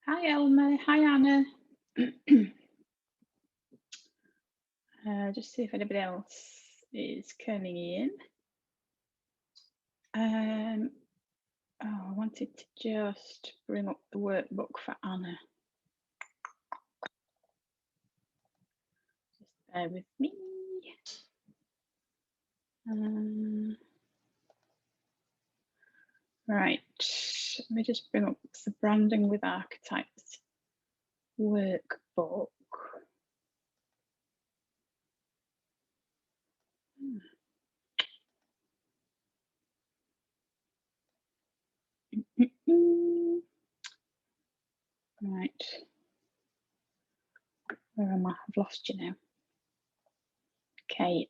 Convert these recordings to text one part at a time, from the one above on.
Hi, Elma. Hi, Anna. Just see if anybody else is coming in. Oh, I wanted to just bring up the workbook for Anna. Just bear with me. Right, let me just bring up the Branding with Archetypes workbook. Right, where am I? I've lost you now. Okay.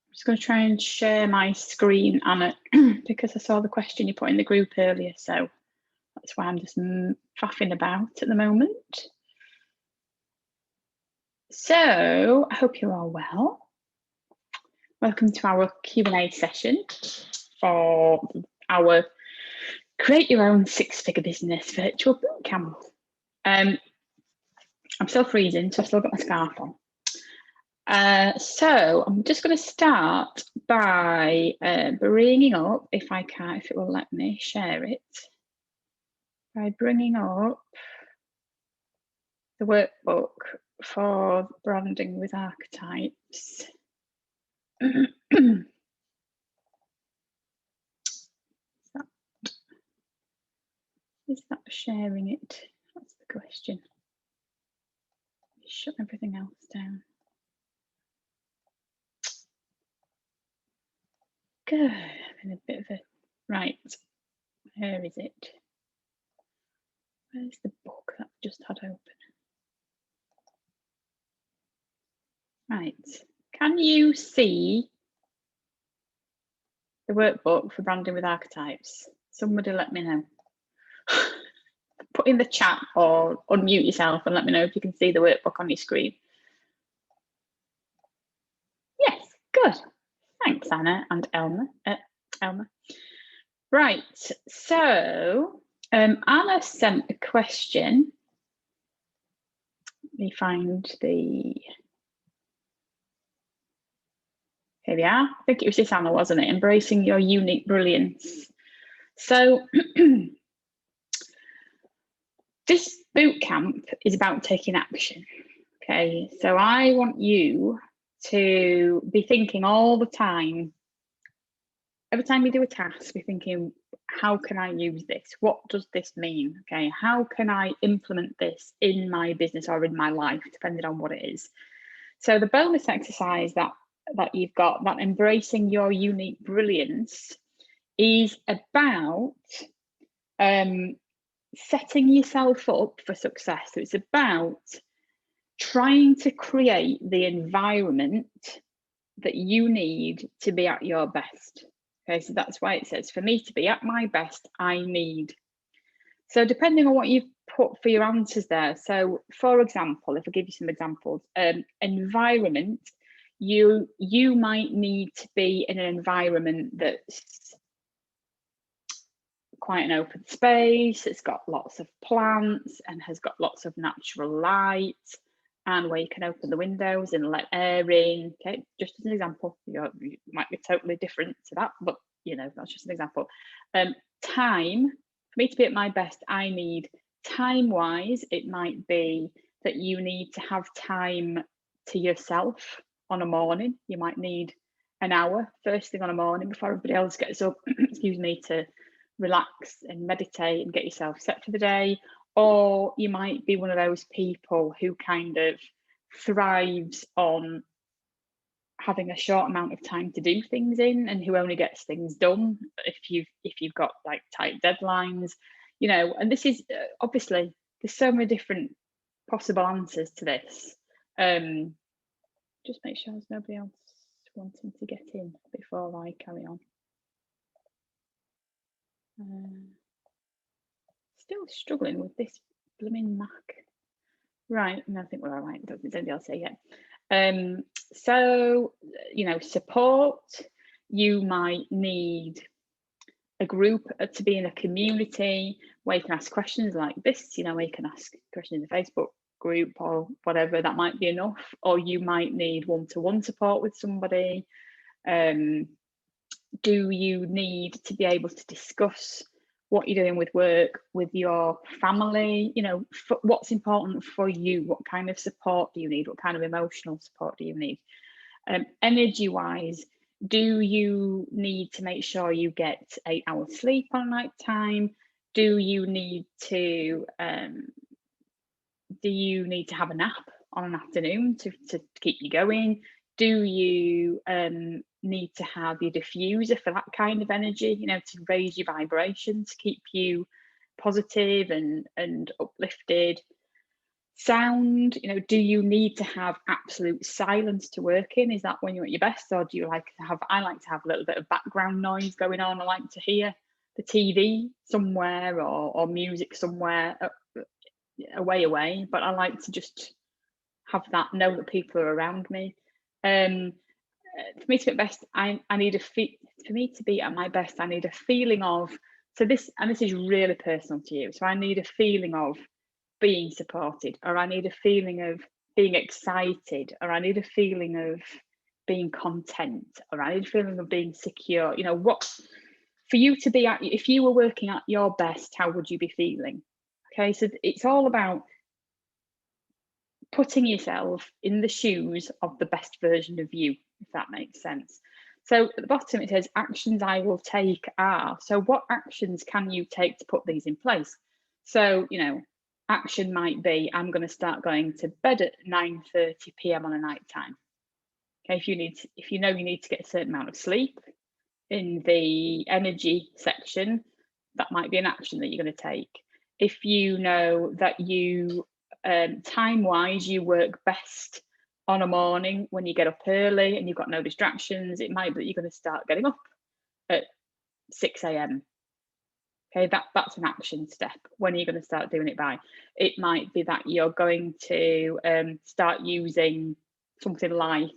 I'm just going to try and share my screen, Anna, because I saw the question you put in the group earlier, so that's why I'm just faffing about at the moment. So I hope you're all well. Welcome to our Q&A session for our Create Your Own Six-Figure Business Virtual Bootcamp. I'm still freezing, so I've still got my scarf on. So I'm just going to start by bringing up, if I can, if it will let me share it, by bringing up the workbook for Branding with Archetypes. Is that sharing it? That's the question. Shut everything else down. Good. I'm in a bit of a right. Where is it? Where's the book that I've just had open? Right. Can you see the workbook for Branding with Archetypes? Somebody let me know. Put in the chat or unmute yourself and let me know if you can see the workbook on your screen. Yes, good. Thanks, Anna and Elma. Right, so Anna sent a question. Let me find the... Here we are. I think it was this Anna, wasn't it? Embracing your unique brilliance. So this bootcamp is about taking action. Okay, so I want you to be thinking all the time. Every time you do a task, be thinking, how can I use this? What does this mean? Okay, how can I implement this in my business or in my life, depending on what it is? So the bonus exercise that you've got, that embracing your unique brilliance, is about setting yourself up for success. So it's about trying to create the environment that you need to be at your best. Okay, so that's why it says, for me to be at my best, I need. So depending on what you've put for your answers there. So for example, if I give you some examples, environment, you might need to be in an environment that's quite an open space, it's got lots of plants and has got lots of natural light, and where you can open the windows and let air in. Okay, just as an example. You might be totally different to that, but you know, that's just an example. Time, for me to be at my best, I need time-wise, it might be that you need to have time to yourself on a morning. You might need an hour first thing on a morning before everybody else gets up, excuse me, to relax and meditate and get yourself set for the day. Or you might be one of those people who kind of thrives on having a short amount of time to do things in, and who only gets things done if you've got like tight deadlines, you know. And this is obviously, there's so many different possible answers to this. Just make sure there's nobody else wanting to get in before I carry on. Still struggling with this blooming Mac. Right, and I think we're all right. Does anybody else say yeah? So, you know, support. You might need a group to be in a community where you can ask questions like this, where you can ask questions in the Facebook group or whatever, that might be enough. Or you might need one-to-one support with somebody. Do you need to be able to discuss what you're doing with work with your family? What's important for you? What kind of support do you need? What kind of emotional support do you need? Energy wise, do you need to make sure you get 8 hours sleep on night time? Do you need to have a nap on an afternoon to keep you going? Do you need to have your diffuser for that kind of energy, to raise your vibration, to keep you positive and uplifted? Sound, do you need to have absolute silence to work in? Is that when you're at your best? Or do you like to have, I like to have a little bit of background noise going on. I like to hear the TV somewhere or music somewhere away, but I like to just have that, know that people are around me. For me to be at best, I need for me to be at my best, I need a feeling of, this is really personal to you. So I need a feeling of being supported, or I need a feeling of being excited, or I need a feeling of being content, or I need a feeling of being secure. What for you to be at, if you were working at your best, how would you be feeling? Okay, so it's all about putting yourself in the shoes of the best version of you, if that makes sense. So at the bottom it says actions I will take are. So what actions can you take to put these in place? So, action might be, I'm going to start going to bed at 9:30 p.m. on a night time. Okay, if you know you need to get a certain amount of sleep in the energy section, that might be an action that you're going to take. If you know that you time-wise you work best on a morning when you get up early and you've got no distractions, it might be that you're going to start getting up at 6 a.m. Okay, that's an action step. When are you going to start doing it by? It might be that you're going to start using something like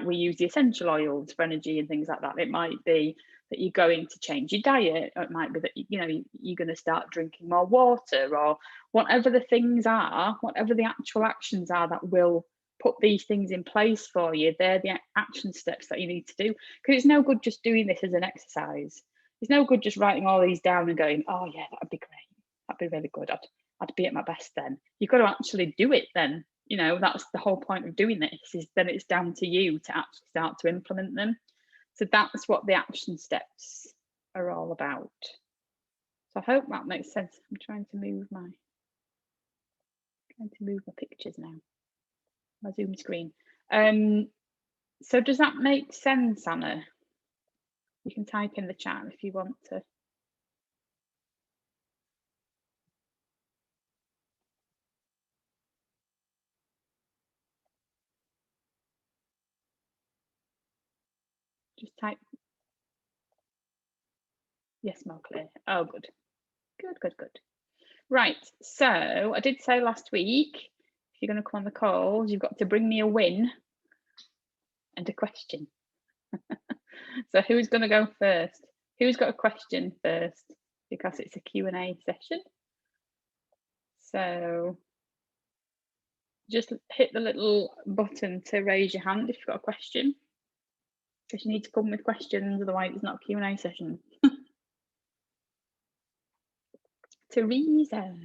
we use the essential oils for energy and things like that. It might be that you're going to change your diet. Or it might be that you're going to start drinking more water, or whatever the things are, whatever the actual actions are that will put these things in place for you. They're the action steps that you need to do, because it's no good just doing this as an exercise. It's no good just writing all these down and going, oh yeah, that'd be great. That'd be really good. I'd be at my best then. You've got to actually do it then. That's the whole point of doing this, is then it's down to you to actually start to implement them. So that's what the action steps are all about. So I hope that makes sense. I'm trying to move my pictures now, my Zoom screen. So does that make sense, Anna? You can type in the chat if you want to. Just type. Yes, more clear. Oh, good. Good. Right. So I did say last week, if you're going to come on the calls, you've got to bring me a win and a question. So who's going to go first? Who's got a question first? Because it's a Q&A session. So just hit the little button to raise your hand if you've got a question, because you need to come with questions, otherwise it's not a Q&A session. Teresa.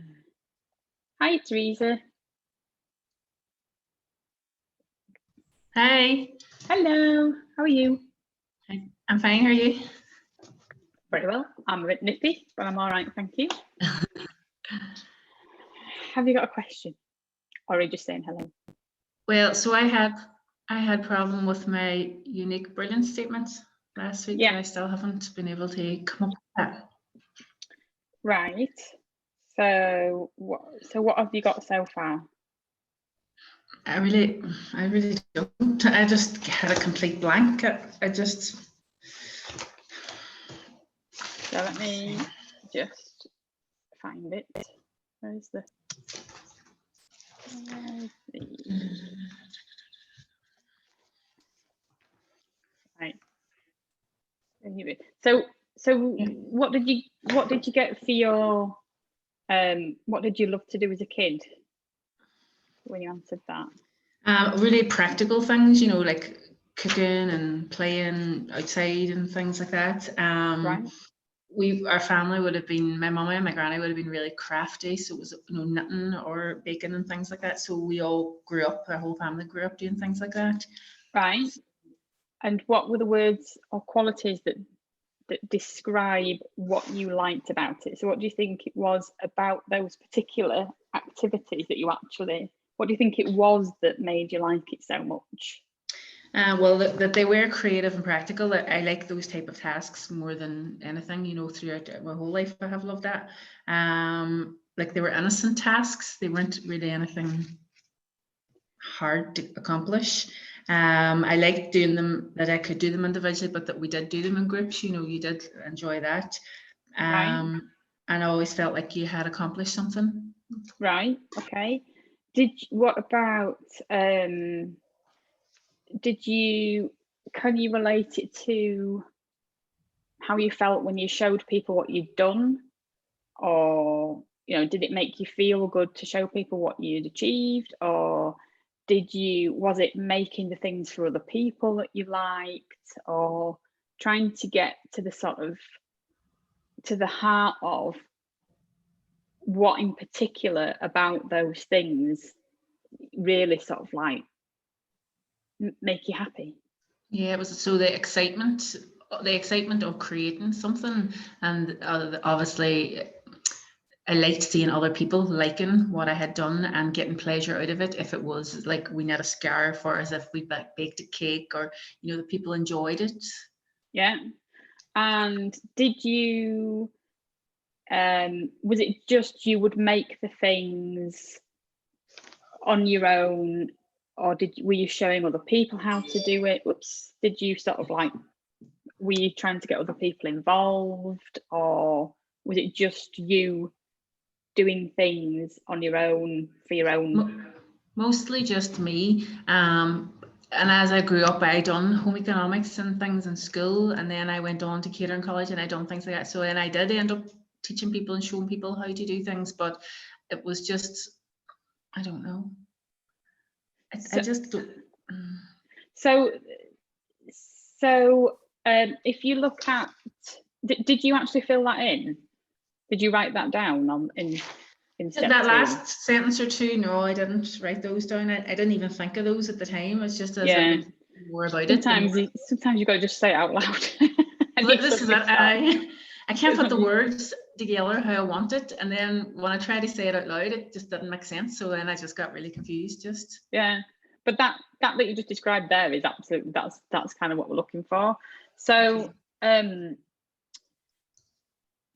Hi, Teresa. Hi. Hello. How are you? I'm fine. How are you? Very well. I'm a bit nippy, but I'm all right, thank you. Have you got a question, or are you just saying hello? Well, so I had problem with my unique brilliance statements last week. Yeah. I still haven't been able to come up with that. Right. So what have you got so far? I really don't. I just had a complete blank. So let me just find it. Where's the right. So yeah. What did you get for your What did you love to do as a kid when you answered that? Really practical things, you know, like cooking and playing outside and things like that. Right. Our family would have been, my mum and my granny would have been really crafty, so it was, you know, knitting or baking and things like that. So we all grew up, our whole family grew up doing things like that. Right. And what were the words or qualities that describe what you liked about it? So what do you think it was about those particular activities that you actually, what do you think it was that made you like it so much? Well, that they were creative and practical. I like those type of tasks more than anything, you know, throughout my whole life. I have loved that. Like they were innocent tasks. They weren't really anything hard to accomplish. I liked doing them, that I could do them individually, but that we did do them in groups. You know, you did enjoy that. Right. And I always felt like you had accomplished something. Right. Okay. What about, can you relate it to how you felt when you showed people what you'd done? Or, you know, did it make you feel good to show people what you'd achieved? Or was it making the things for other people that you liked? Or trying to get to the heart of what in particular about those things really sort of like make you happy? Yeah, it was so the excitement of creating something, and obviously I liked seeing other people liking what I had done and getting pleasure out of it. If it was like we knit a scarf, or as if we baked a cake, or, you know, the people enjoyed it. Yeah. And did you, was it just you would make the things on your own, or were you showing other people how to do it? Did you sort of like, were you trying to get other people involved, or was it just you doing things on your own for your own? Mostly just me. And as I grew up, I done home economics and things in school, and then I went on to catering college, and I done things like that. So then I did end up teaching people and showing people how to do things, but it was just, I don't know. I just don't. So if you look at, did you actually fill that in? Did you write that down in step that 2? last sentence or two? No, I didn't write those down. I didn't even think of those at the time. It's just as I was more about it. Sometimes you got to just say it out loud. Well, this is it. I can't put the words together how I want it, and then when I try to say it out loud, it just didn't make sense. So then I just got really confused. But that you just described there is absolutely, that's kind of what we're looking for. So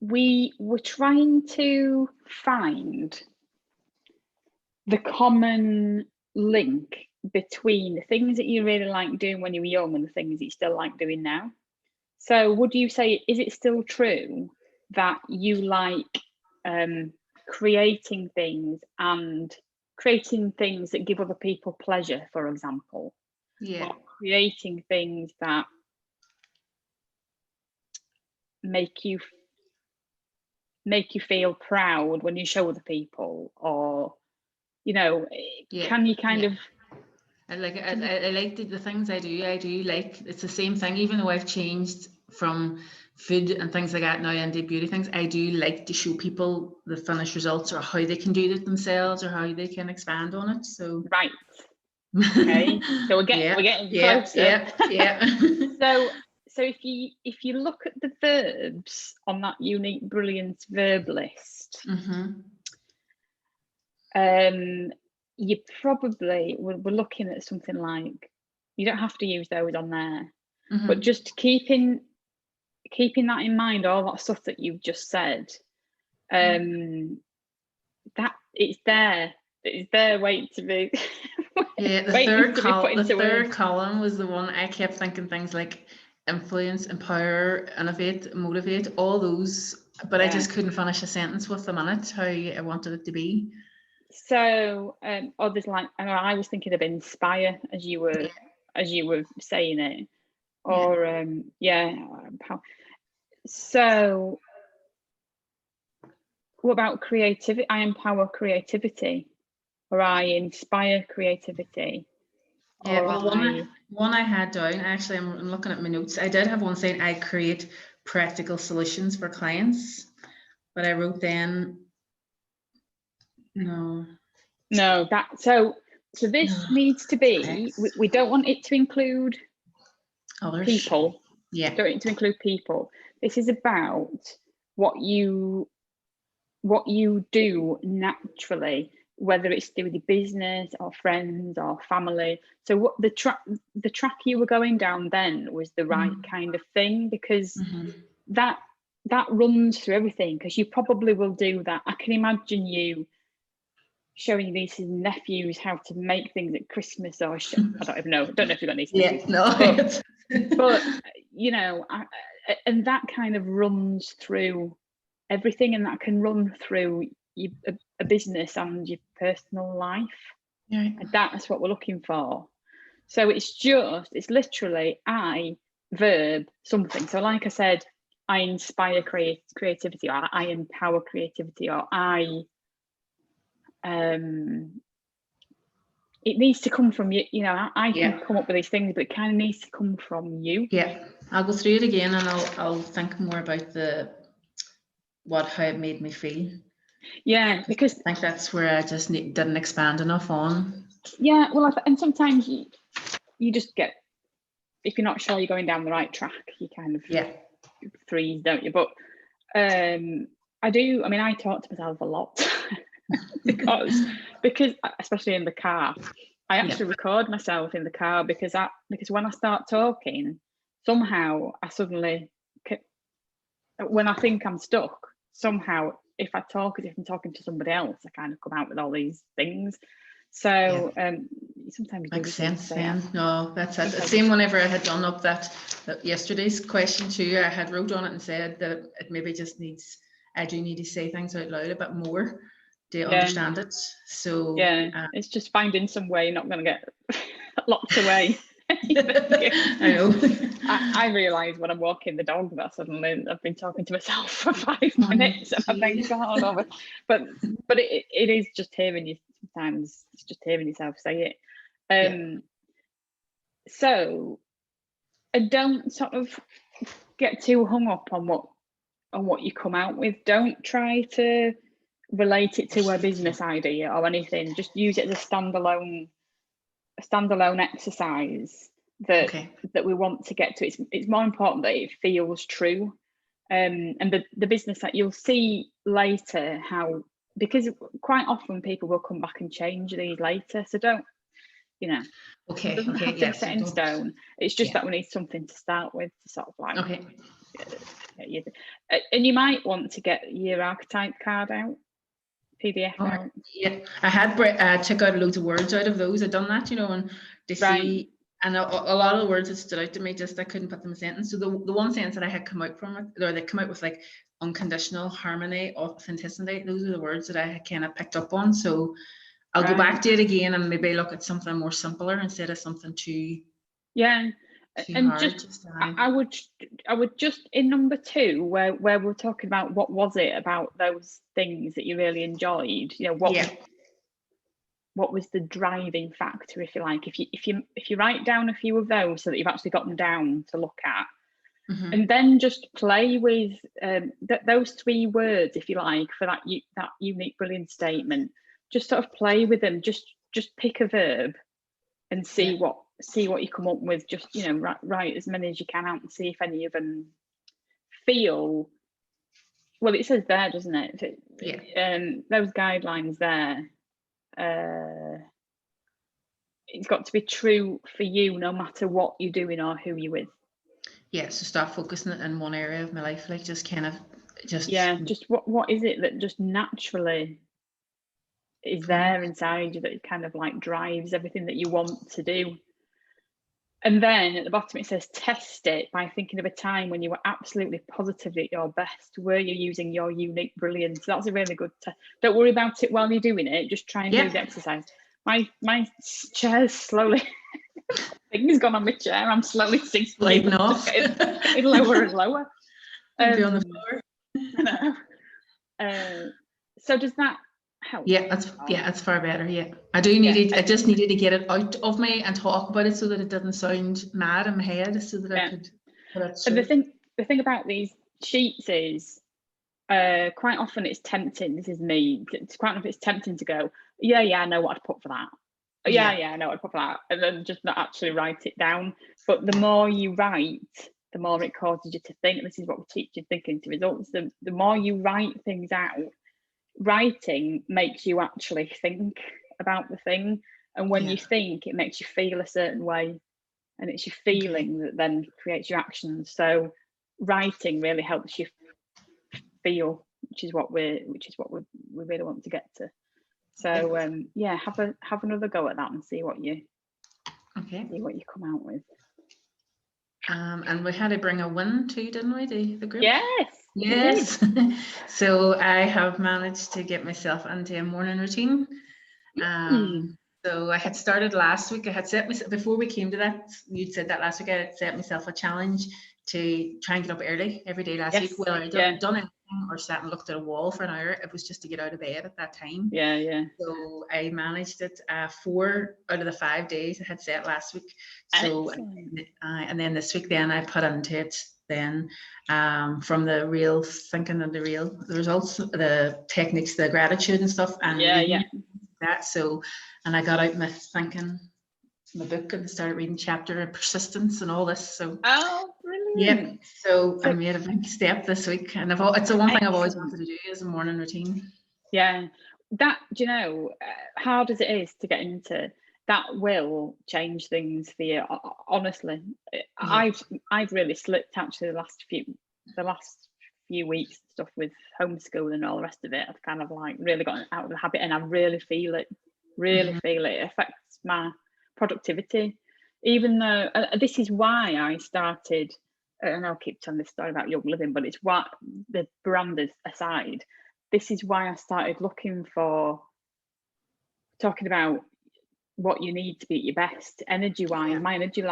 we were trying to find the common link between the things that you really like doing when you were young and the things that you still like doing now. So would you say, is it still true that you like creating things that give other people pleasure, for example? Yeah. Or creating things that make you feel proud when you show other people, or, you know, can you kind of, I like the things I do like, it's the same thing, even though I've changed from food and things like that now into beauty things. I do like to show people the finished results, or how they can do it themselves, or how they can expand on it. So right. Okay. So we're getting closer. So if you look at the verbs on that unique brilliance verb list, you probably, we're looking at something like, you don't have to use those on there, but just keeping that in mind, all that stuff that you've just said, that it's there waiting to be the third column was the one I kept thinking, things like influence, empower, innovate, motivate, all those, but I just couldn't finish a sentence with them in it how I wanted it to be. So others, like, I was thinking of inspire as you were saying it, or so What about creativity? I empower creativity, or I inspire creativity. Yeah, Or well, one I had down, actually, I'm looking at my notes. I did have one saying I create practical solutions for clients, but I wrote then, no. So this needs to be, we don't want it to include Others. people. Yeah. Don't want it to include people. This is about what you do naturally, whether it's to do with your business or friends or family. So what the track you were going down then was the right kind of thing, because that runs through everything, because you probably will do that. I can imagine you showing your nieces and nephews how to make things at Christmas, or I don't even know. I don't know if you've got nieces and nephews. No. But you know, and that kind of runs through everything, and that can run through a business and your personal life. Right. And that's what we're looking for. So it's literally I verb something. So like I said, I inspire creativity, or I empower creativity, or it needs to come from you. You know, I can come up with these things, but it kind of needs to come from you. Yeah, I'll go through it again, and I'll think more about how it made me feel. Yeah, because I think that's where I just didn't expand enough on. Yeah, well, and sometimes you just get, if you're not sure you're going down the right track, you kind of freeze, don't you? But I do. I mean, I talk to myself a lot because especially in the car, I actually record myself in the car, because when I start talking, somehow I suddenly, when I think I'm stuck, somehow if I talk as if I'm talking to somebody else, I kind of come out with all these things. So sometimes makes sense then. No, that's it. The same whenever I had done up that yesterday's question too, I had wrote on it and said that it maybe just needs, I do need to say things out loud a bit more to understand it. So it's just finding some way you're not going to get locked away. I know. I realise when I'm walking the dog that suddenly I've been talking to myself for 5 minutes, and I think, God, over. But it is just hearing you. Sometimes it's just hearing yourself say it. So, and don't sort of get too hung up on what you come out with. Don't try to relate it to a business idea or anything. Just use it as a standalone exercise that we want to get to. It's more important that it feels true, and the business that you'll see later, how, because quite often people will come back and change these later, so don't, you know, it doesn't have to be set in stone. It's just that we need something to start with, to sort of like and you might want to get your archetype card out, PDF out. Yeah, I had took out loads of words out of those. I'd done that, you know, and to see, and a lot of the words that stood out to me, just I couldn't put them in a sentence. So the one sentence that I had come out from it, or they come out with, like, unconditional, harmony, authenticity. Those are the words that I had kind of picked up on. So I'll go back to it again and maybe look at something more simpler instead of something too and hard. just I would just, in number 2, where we're talking about what was it about those things that you really enjoyed, you know, what was the driving factor, if you like. If you write down a few of those so that you've actually got them down to look at, and then just play with those 3 words, if you like, for that unique, brilliant statement. Just sort of play with them. Just pick a verb and see what you come up with. Just, you know, write as many as you can out and see if any of them feel, well, it says there, doesn't it? Those guidelines there, it's got to be true for you, no matter what you're doing or who you're with. So start focusing it in one area of my life, like just what is it that just naturally is there inside you, that kind of like drives everything that you want to do. And then at the bottom it says test it by thinking of a time when you were absolutely positively at your best. Were you using your unique brilliance? That's a really good test. Don't worry about it while you're doing it. Just try and do the exercise. My chair's slowly thing's gone on my chair. I'm slowly sinking off. Getting lower and lower. I'll be on the floor. I know. So does that help? Yeah, it's far better. Yeah, I just needed to get it out of me and talk about it so that it didn't sound mad in my head, so that I could put it And through. the thing about these sheets is, quite often it's tempting. This is me. It's quite often it's tempting to go, yeah, I know what I'd put for that. Yeah, I know what I'd put for that, and then just not actually write it down. But the more you write, the more it causes you to think. This is what we teach you thinking to results. The more you write things out, writing makes you actually think about the thing, and when you think, it makes you feel a certain way, and it's your feeling that then creates your actions. So writing really helps you feel, which is what we really want to get to. So have another go at that and see what you come out with. And we had to bring a win too, didn't we, the group? Yes. So I have managed to get myself into a morning routine. So I had started last week. I had set myself, before we came to that, you'd said that last week, I had set myself a challenge to try and get up early every day last week. Well, I hadn't done anything or sat and looked at a wall for an hour. It was just to get out of bed at that time. So I managed it 4 out of the 5 days I had set last week. So and then this week then I put into it then from the real thinking and the results, the techniques, the gratitude and stuff, and that. So, and I got out my thinking, my book, and started reading chapter of persistence and all this. So brilliant. So I made a big step this week, and it's the one thing I've always wanted to do is a morning routine. That, do you know, hard as it is to get into, that will change things for you. Honestly, I've really slipped actually the last few weeks stuff with homeschooling and all the rest of it. I've kind of like really gotten out of the habit, and I really feel it. It affects my productivity. Even though this is why I started, and I'll keep telling this story about Young Living, but it's what the brand is aside. This is why I started talking about what you need to be at your best energy wise. My energy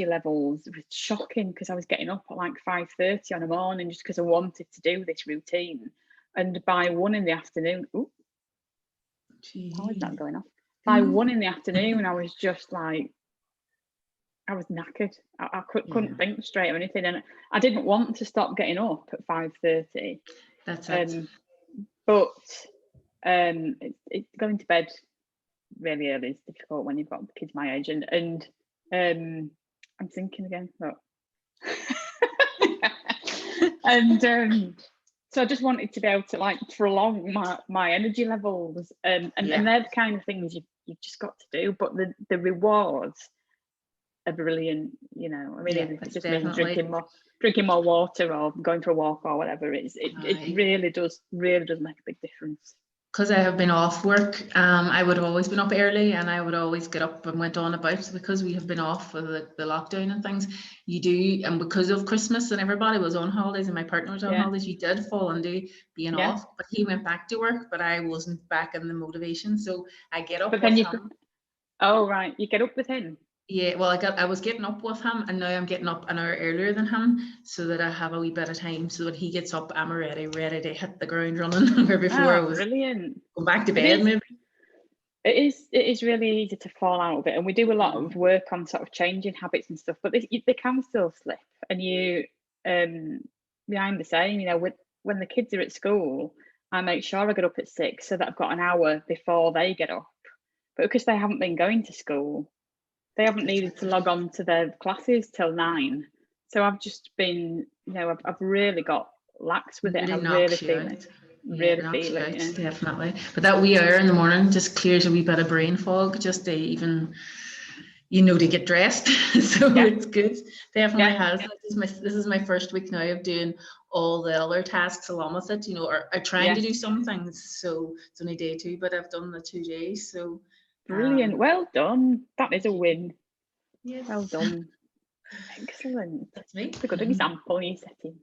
levels were shocking because I was getting up at like 5:30 on a morning just because I wanted to do this routine, and by 1 in the afternoon, how is that going off? By 1 in the afternoon, I was just like, I was knackered. I couldn't think straight or anything, and I didn't want to stop getting up at 5:30. That's it. But it's going to bed really early is difficult when you've got kids my age, and I'm thinking again, but and so I just wanted to be able to like prolong my energy levels, and they're the kind of things you've just got to do, but the rewards are brilliant, you know. I mean, if it just means drinking more water or going for a walk or whatever, it really does make a big difference. Because I have been off work, I would have always been up early, and I would always get up and went on about, because we have been off with the lockdown and things. You do, and because of Christmas and everybody was on holidays and my partner was on holidays, you did fall into being off. But he went back to work, but I wasn't back in the motivation. So I get up with him. Oh right, you get up with him. Yeah, well, I was getting up with him, and now I'm getting up an hour earlier than him, so that I have a wee bit of time, so that he gets up, I'm ready to hit the ground running. Where before I was brilliant. Going back to bed, maybe. It is really easy to fall out of it, and we do a lot of work on sort of changing habits and stuff, but they can still slip. And I'm the same, you know. When the kids are at school, I make sure I get up at 6 so that I've got an hour before they get up. But because they haven't been going to school, they haven't needed to log on to their classes till 9. So I've just been, you know, I've really got lax with it. Really and I really feel it. Definitely. But that wee hour in the morning just clears a wee bit of brain fog, just to even, you know, to get dressed. So it's good. Definitely has. This is my first week now of doing all the other tasks along with it, you know, or trying to do some things. So it's only day 2, but I've done the 2 days. So brilliant. Well done. That is a win. Yes. Well done. Excellent. That's me. It's a good example you setting.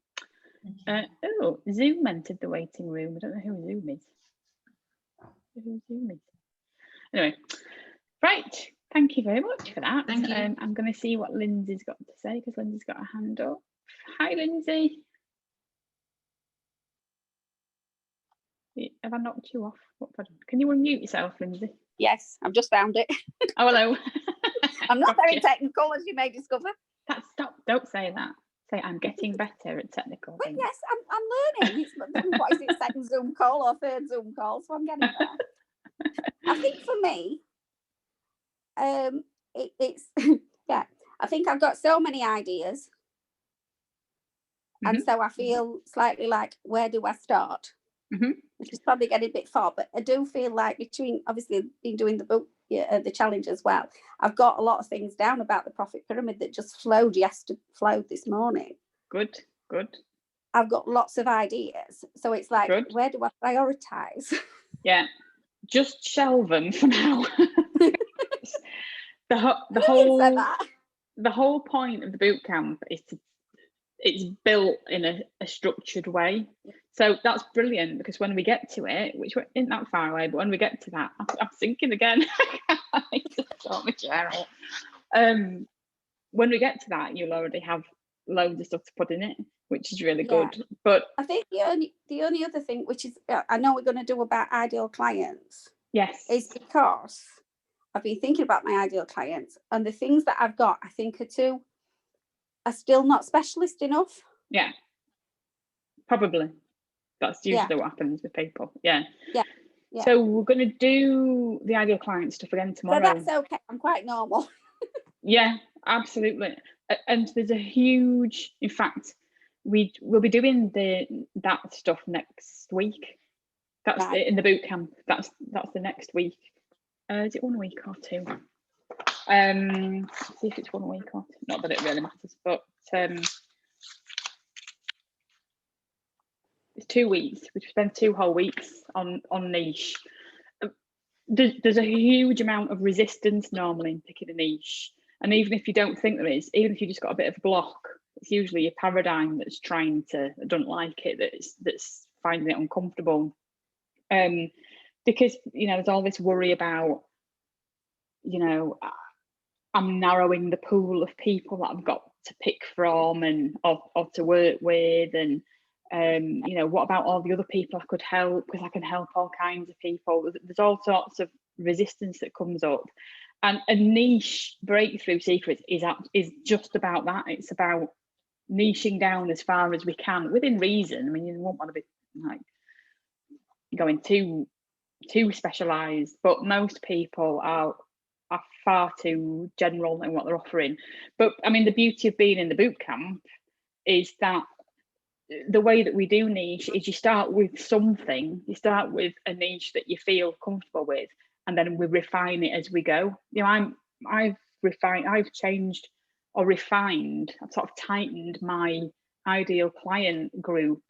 Zoom entered the waiting room. I don't know who Zoom is. Anyway, right. Thank you very much for that. Thank you. I'm going to see what Lindsay's got to say, because Lindsay's got her hand up. Hi, Lindsay. Have I knocked you off? What have I done? Can you unmute yourself, Lindsay? Yes, I've just found it. Oh, hello. I'm not Gotcha. very technical, as you may discover. Stop! Don't say that. Say I'm getting better at technical But things. yes, I'm learning. What is it, second Zoom call or third Zoom call? So I'm getting there. I think for me, it's yeah. I think I've got so many ideas, and so I feel slightly like, where do I start? Which is probably getting a bit far, but I do feel like between obviously been doing the book, the challenge as well. I've got a lot of things down about the profit pyramid that just flowed this morning. Good. I've got lots of ideas, so it's like, where do I prioritize? Yeah, just shelve them for now. the whole point of the boot camp is it's built in a structured way. So that's brilliant, because when we get to it, which isn't that far away, but when we get to that, I'm thinking again. I need to sort my chair out. When we get to that, you'll already have loads of stuff to put in it, which is really good. But I think the only other thing, which is I know we're going to do about ideal clients, yes, is because I've been thinking about my ideal clients, and the things that I've got, I think are still not specialist enough. Yeah, probably. That's usually what happens with people. Yeah. So we're going to do the ideal client stuff again tomorrow. So that's okay. I'm quite normal. Yeah, absolutely. And there's a huge, in fact, we'll be doing that stuff next week. That's in the boot camp. That's the next week. Is it 1 week or 2? See if it's 1 week or 2. Not that it really matters, but it's 2 weeks. We spend 2 whole weeks on niche. There's a huge amount of resistance normally in picking a niche, and even if you don't think there is, even if you just got a bit of a block, it's usually your paradigm that's don't like it, that's finding it uncomfortable. Because there's all this worry about, I'm narrowing the pool of people that I've got to pick from and or to work with, and what about all the other people I could help, because I can help all kinds of people. There's all sorts of resistance that comes up, and a niche breakthrough secret is just about that. It's about niching down as far as we can within reason. I mean, you won't want to be like going too specialized, but most people are far too general in what they're offering. But I mean, the beauty of being in the boot camp is that the way that we do niche is you start with something. You start with a niche that you feel comfortable with, and then we refine it as we go. I've changed or refined. I've sort of tightened my ideal client group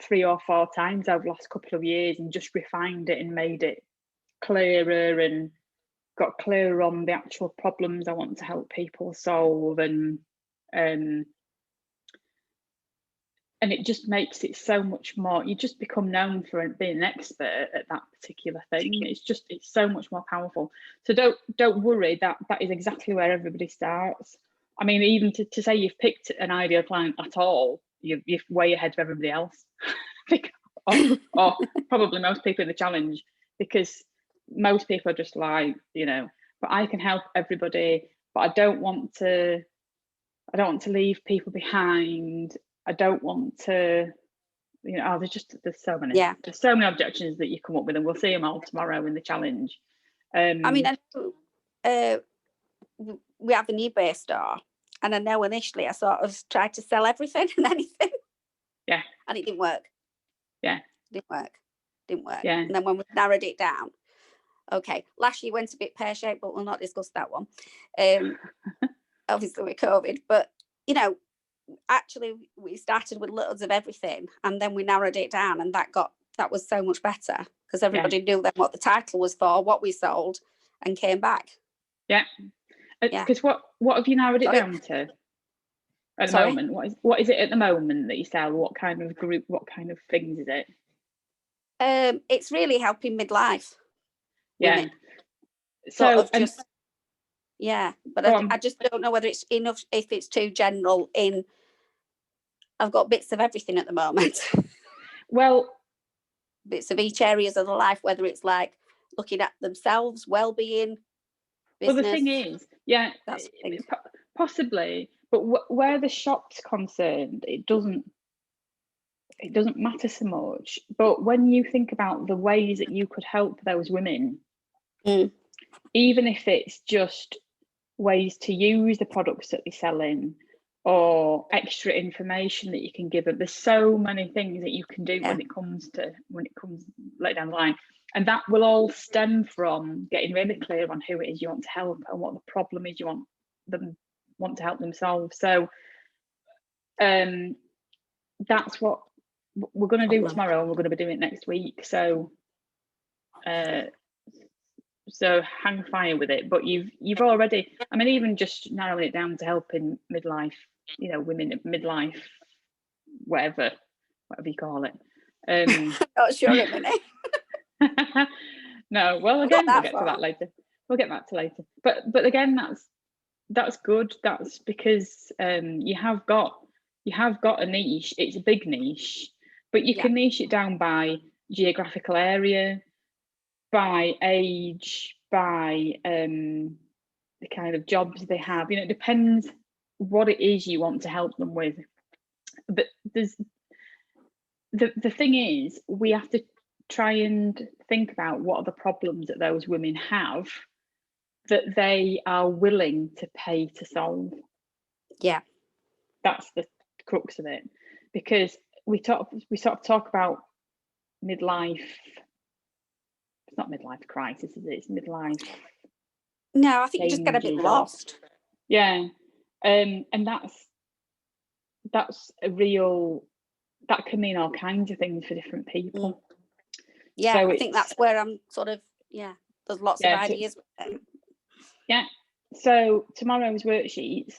3 or 4 times over the last couple of years, and just refined it and made it clearer and got clearer on the actual problems I want to help people solve, and it just makes it so much more. You just become known for being an expert at that particular thing. It's so much more powerful. So don't worry, that is exactly where everybody starts. I mean, even to say you've picked an ideal client at all, you're way ahead of everybody else. or probably most people in the challenge, because most people are just like, but I can help everybody, but I don't want to leave people behind. I don't want to, there's so many. Yeah. There's so many objections that you come up with, and we'll see them all tomorrow in the challenge. I mean, we have an eBay store, and I know initially I sort of tried to sell everything and anything. Yeah. And it didn't work. Yeah. Didn't work. Yeah. And then when we narrowed it down, okay, last year went a bit pear-shaped, but we'll not discuss that one. Obviously with COVID, but actually we started with loads of everything, and then we narrowed it down, and that was so much better, because everybody knew then what the title was for, what we sold, and came back. Yeah. Because what have you narrowed it down to at the moment? What is it at the moment that you sell? What kind of group, what kind of things is it? It's really helping midlife women. So but I just don't know whether it's enough, if it's too general. I've got bits of everything at the moment. Well, bits of each areas of the life, whether it's like looking at themselves, well-being, business. Well, the thing is, yeah, that's possibly, but where the shop's concerned, it doesn't matter so much. But when you think about the ways that you could help those women, even if it's just ways to use the products that they're selling or extra information that you can give them, there's so many things that you can do when it comes later down the line, and that will all stem from getting really clear on who it is you want to help and what the problem is you want to help them solve. So that's what we're going to do tomorrow, and we're going to be doing it next week. So hang fire with it. But you've already, I mean, even just narrowing it down to helping midlife, women at midlife, whatever you call it. Not sure a minute. No, well, again, we'll get to that later. We'll get back to later. But again, that's good. That's because you have got a niche. It's a big niche, but you can niche it down by geographical area, by age, by the kind of jobs they have. It depends what it is you want to help them with. But there's the thing is, we have to try and think about what are the problems that those women have that they are willing to pay to solve. Yeah, that's the crux of it, because we sort of talk about midlife. It's not midlife crisis, is it? It's midlife. No, I think you just get a bit lost. Yeah, and that's a real. That can mean all kinds of things for different people. Yeah, so I think that's where I'm sort of, there's lots of ideas. Yeah, so tomorrow's worksheets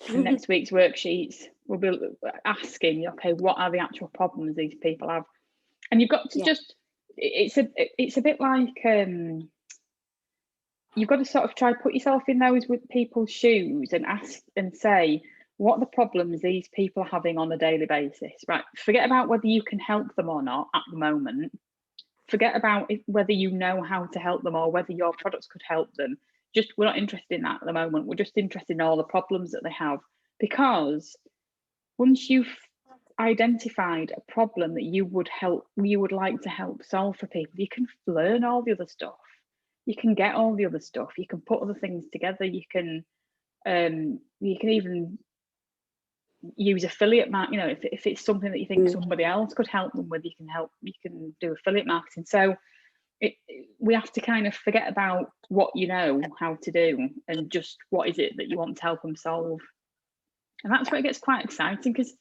and next week's worksheets, we'll be asking, okay, what are the actual problems these people have? And you've got to just, it's a bit like, you've got to sort of try put yourself in those with people's shoes and ask and say, what are the problems these people are having on a daily basis, right? Forget about whether you can help them or not at the moment. Forget about whether you know how to help them or whether your products could help them. We're not interested in that at the moment. We're just interested in all the problems that they have. Because once you've identified a problem that you would like to help solve for people, you can learn all the other stuff. You can get all the other stuff. You can put other things together. You can even use affiliate marketing. If it's something that you think somebody else could help them with, you can do affiliate marketing. So we have to kind of forget about what you know how to do and just what is it that you want to help them solve. And that's where it gets quite exciting, because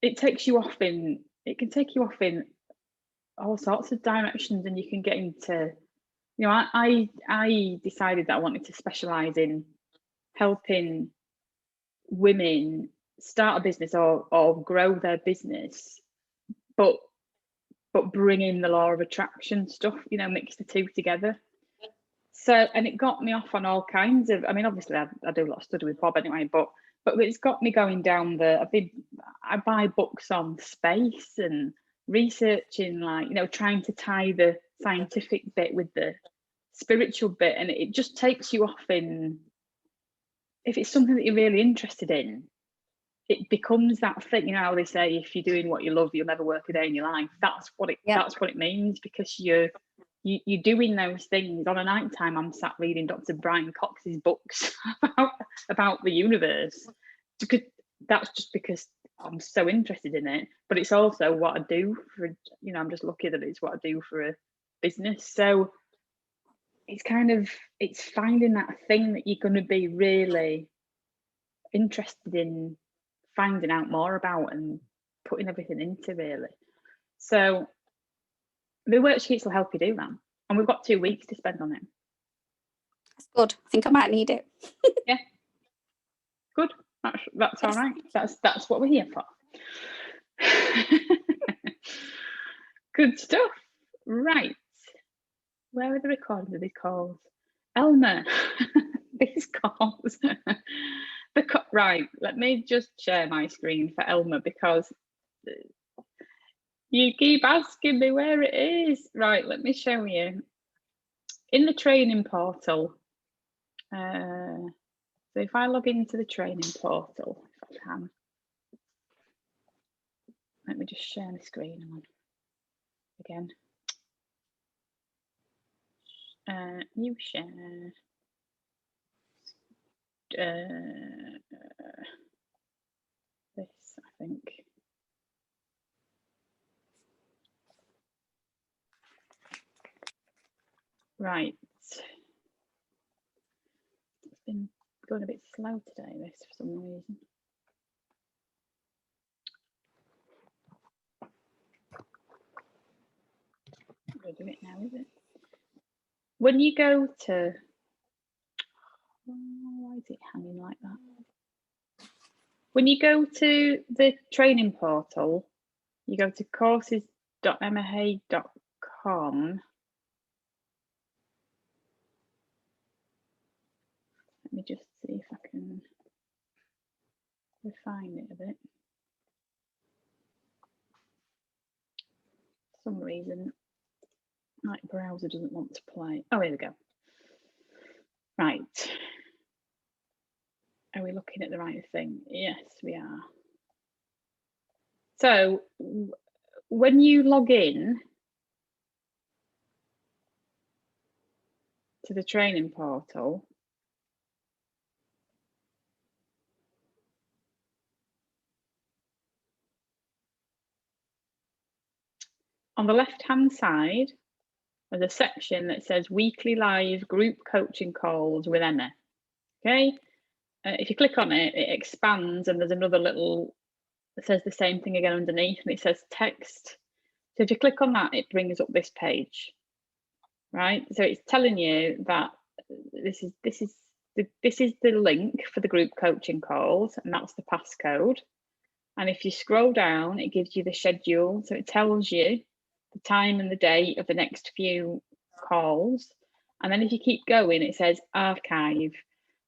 it can take you off in all sorts of directions, and you can get into, I decided that I wanted to specialize in helping women start a business or grow their business, but bring in the law of attraction stuff, mix the two together. So, and it got me off on all kinds of, I mean, obviously I do a lot of study with Bob anyway, but it's got me going down I buy books on space and researching, trying to tie the scientific bit with the spiritual bit, and it just takes you off in, if it's something that you're really interested in, it becomes that thing. How they say, if you're doing what you love, you'll never work a day in your life. That's what it means, because you're doing those things. On a night time, I'm sat reading Dr. Brian Cox's books about the universe. That's just because I'm so interested in it. But it's also what I do for, I'm just lucky that it's what I do for a business. So it's finding that thing that you're going to be really interested in finding out more about and putting everything into, really. So the worksheets will help you do that, and we've got 2 weeks to spend on it. That's good. I think I might need it. Yeah, good. That's all right. That's what we're here for. Good stuff. Right, where are the recordings of these calls? Elmer, these calls. Right, let me just share my screen for Elmer, because You keep asking me where it is. Right, let me show you. In the training portal, so if I log into the training portal, if I can, let me just share my screen on again. New share. This, I think. Right. It's been going a bit slow today, this, for some reason. We'll do it now, is it? When you go to, why is it hanging like that? When you go to the training portal, you go to courses.emmahague.com. Let me just see if I can refine it a bit. For some reason, my browser doesn't want to play. Oh, here we go. Right. Are we looking at the right thing? Yes, we are. So when you log in to the training portal, on the left-hand side, there's a section that says weekly live group coaching calls with Emma. Okay, if you click on it, it expands and there's another little that says the same thing again underneath, and it says text. So if you click on that, it brings up this page, right? So it's telling you that this is the link for the group coaching calls, and that's the passcode. And if you scroll down, it gives you the schedule. So it tells you the time and the date of the next few calls. And then if you keep going, it says archive.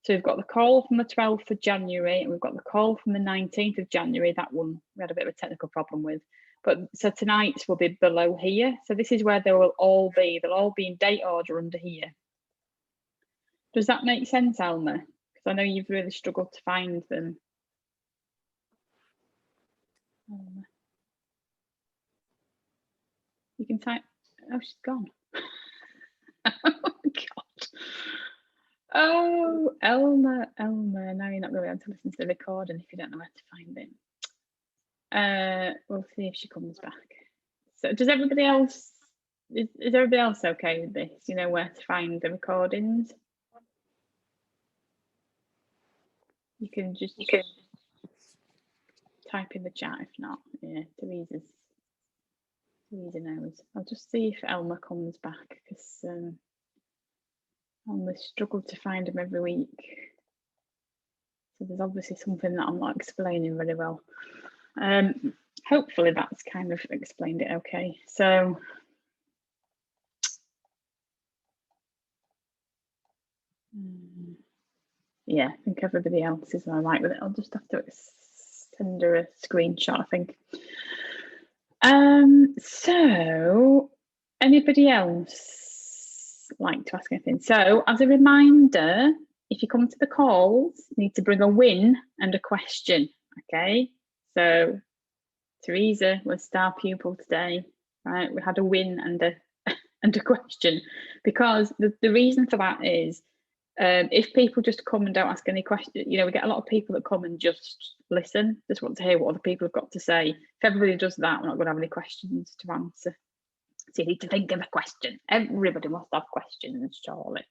So we've got the call from the 12th of January, and we've got the call from the 19th of January. That one we had a bit of a technical problem with. But so tonight's will be below here. So this is where they will all be. They'll all be in date order under here. Does that make sense, Alma? Because I know you've really struggled to find them. You can type. Oh, she's gone. Oh God. Oh, Elma. Now you're not going to be able to listen to the recording if you don't know where to find it. We'll see if she comes back. So, does everybody else? Is everybody else okay with this? You know where to find the recordings? You can just type in the chat if not. Yeah, Teresa knows. I'll just see if Elma comes back, because Elma struggled to find him every week. So there's obviously something that I'm not explaining very well. Hopefully that's kind of explained it okay. So yeah, I think everybody else is all right with it. I'll just have to send her a screenshot, I think. So anybody else like to ask anything? So as a reminder, if you come to the calls, you need to bring a win and a question, okay? So Teresa was star pupil today, right? We had a win and a question, because the reason for that is if people just come and don't ask any questions, you know, we get a lot of people that come and just listen, just want to hear what other people have got to say. If everybody does that, we're not going to have any questions to answer. So you need to think of a question. Everybody must have questions, surely.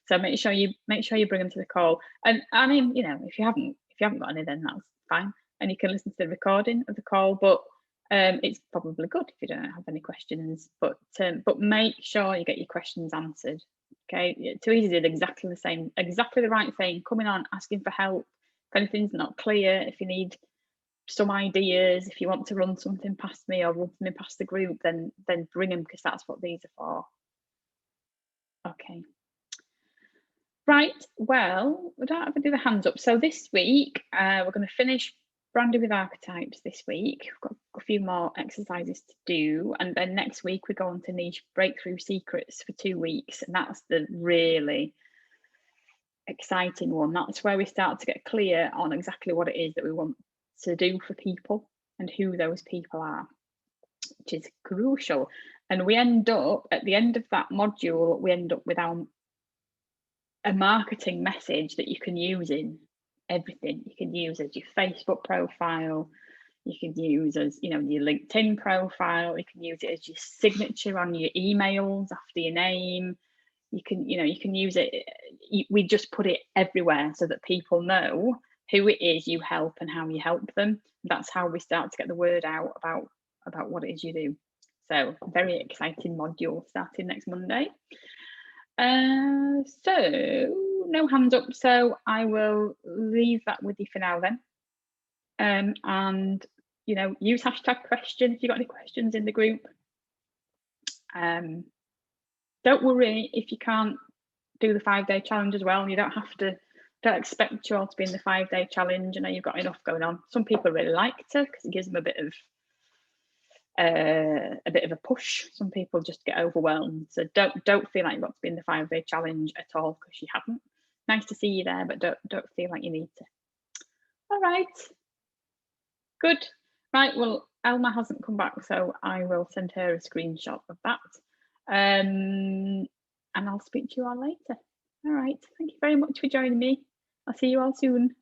So make sure you bring them to the call. And I mean, you know, if you haven't got any, then that's fine, and you can listen to the recording of the call. But it's probably good if you don't have any questions. But make sure you get your questions answered. Okay, Teresa did exactly the right thing, coming on, asking for help. If anything's not clear, if you need some ideas, if you want to run something past me or run something past the group, then bring them, because that's what these are for. Okay. Right, well, we don't have to do the hands up. So this week, we're going to finish Branding with Archetypes this week. We've got a a few more exercises to do, and then next week we go on to niche breakthrough secrets for 2 weeks, and that's the really exciting one. That's where we start to get clear on exactly what it is that we want to do for people and who those people are, which is crucial. And we end up at the end of that module, we end up with a marketing message that you can use in everything. You can use as your Facebook profile, you can use as, you know, your LinkedIn profile, you can use it as your signature on your emails after your name. You can use it. We just put it everywhere so that people know who it is you help and how you help them. That's how we start to get the word out about what it is you do. So very exciting module starting next Monday. So no hands up, so I will leave that with you for now then. And you know, use hashtag questions if you've got any questions in the group. Don't worry if you can't do the 5-day challenge as well. You don't expect you all to be in the 5-day challenge. I know you've got enough going on. Some people really like to, because it gives them a bit of a push. Some people just get overwhelmed. So don't feel like you've got to be in the 5-day challenge at all, because you haven't. Nice to see you there, but don't feel like you need to. All right. Good. Right, well, Elma hasn't come back, so I will send her a screenshot of that. And I'll speak to you all later. All right, thank you very much for joining me. I'll see you all soon.